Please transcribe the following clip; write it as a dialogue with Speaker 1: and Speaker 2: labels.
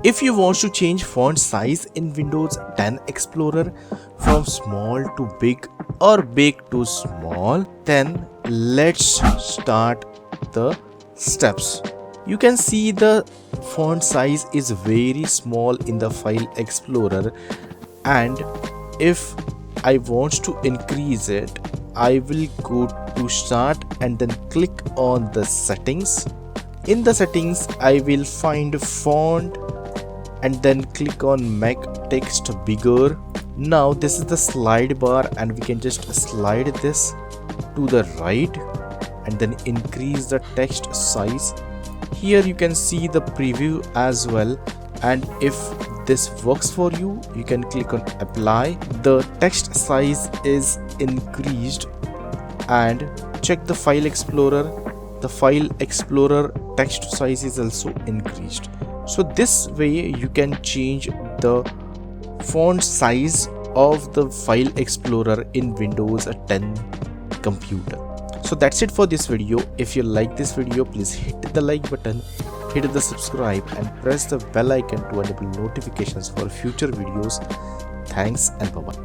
Speaker 1: If you want to change font size in Windows 10 Explorer from small to big or big to small, then let's start the steps. You can see the font size is very small in the File Explorer, and if I want to increase it, I will go to Start and then click on the settings. In the settings, I will find font and then click on make text bigger. Now this is the slide bar and we can just slide this to the right and then increase the text size. Here you can see the preview as well, and if this works for you, you can click on apply. The text size is increased, and check the File Explorer. The File Explorer text size is also increased. So this way you can change the font size of the File Explorer in Windows 10 computer. So that's it for this video. If you like this video, please hit the like button, hit the subscribe and press the bell icon to enable notifications for future videos. Thanks and bye bye.